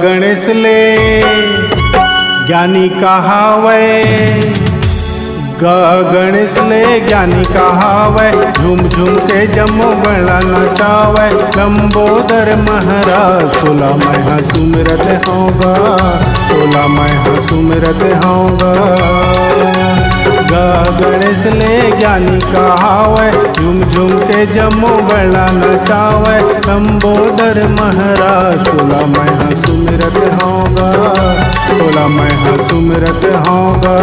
गणेश ले ज्ञानी कहावे, गणेश ले ज्ञानी कहावे, झूम झूम के जम्मो गणा नचावे। लंबोदर महाराज सोला मैं सुमिरत होगा, सोला मैं सुमिरत होगा। गणेश ले ज्ञानी कहावे, झूम झूम के जम्मो गणा नचावे। लंबोदर महाराज सोला मैं सुमिरत होगा, सोला मैं सुमिरत होगा।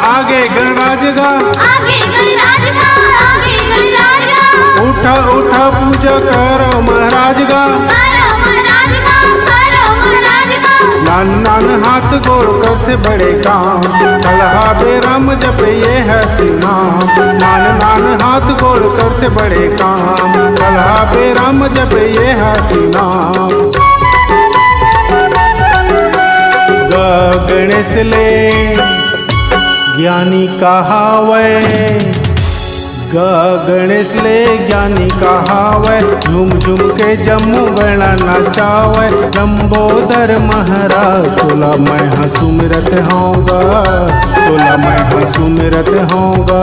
आगे गणराज गा, आगे गणराज गा, आगे गणराज गा। उठा उठा पूजा करो महाराज गा, करो महाराज गा, करो महाराज गा। नान नान हाथ गोड़ करते बड़े काम, कलहा बेराम जपे ये है नाम। नान नान हाथ गोड़ करते बड़े काम, कलहा बेराम जपे ये है नाम। गणेश ले ज्ञानी कहावे, गणेश ले ज्ञानी कहावे, झूम झूम के जम्मू गणा नचावे। लंबोदर महाराज सोला मैं सुमिरत होगा, सोला मैं सुमिरत होगा।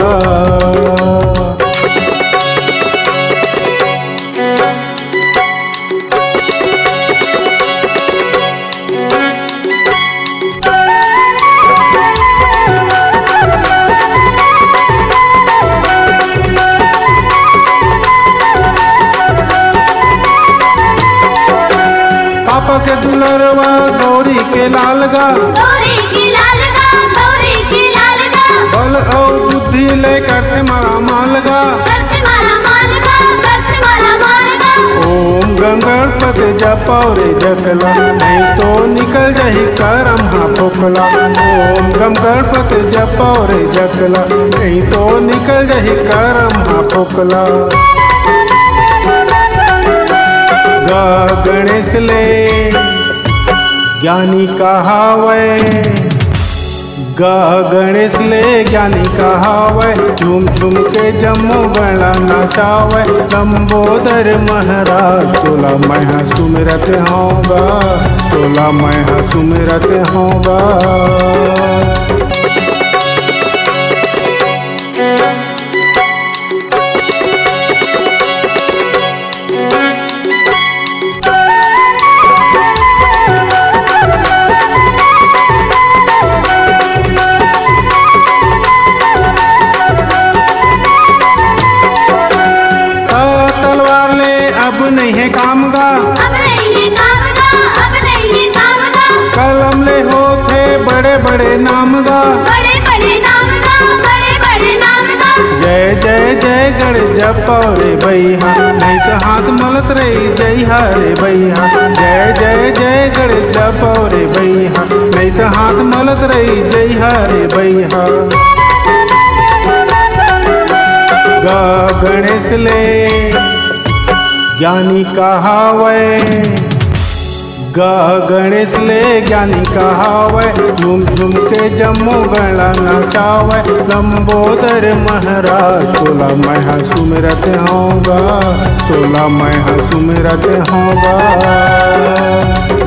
पापा के दुलरवा गौरी के लाल गा, गौरी के लाल गा, गौरी के लाल गा। बल और बुद्धि ले करते मारा माल गा, करते मारा माल गा, करते मारा माल गा। ओम गणपति जपौरे जकला, नहीं तो निकल जाही करम हा पोकला। ओम गणपति जपौरे जकला, नहीं तो निकल जाही करम हा पोकला। गणेश ले ज्ञानी कहावे, गणेश ले ज्ञानी कहावे, झूम झूम के जम्मो गणा नचावे। लंबोदर महाराज सोला मैं सुमिरत होगा, सोला मैं सुमिरत होगा। अब नहीं है काम गा, अब नहीं है काम गा, अब नहीं है काम गा। कलम ले होते बड़े बड़े नाम गा, बड़े बड़े नाम गा, बड़े बड़े नाम गा। जय जय जय गणेश जपो रे भैया, नहीं तो हाथ मलत रही जय हरे भैया। जय जय जय गणेश जपो रे भैया, नहीं तो हाथ मलत रही जय हरे भैया। गणेश ले ज्ञानी कहावे, गणेश ले ज्ञानी कहावे, झूम झूम के जम्मो गणा नचावे। लंबोदर महाराज सोला मैं सुमिरत होगा, सोला मैं सुमिरत होगा।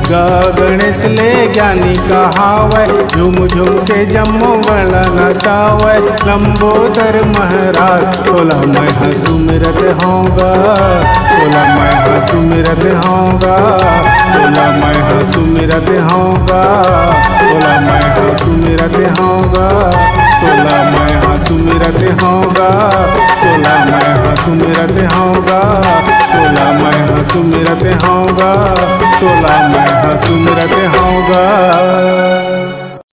गणेश ले ज्ञानी कहावे, झूम झूम के जम्मो गणा नचावे। लंबोदर महाराज सोला मैं सुमिरत होगा, सोला मैं सुमिरत होगा, सोला मैं सुमिरत होगा, सोला मैं सुमिरत होगा, सोला मैं सुमिरत होगा, सोला मैं सुमिरत होगा, सोला मैं सुमिरत होगा, सोला मैं सुमिरत होगा।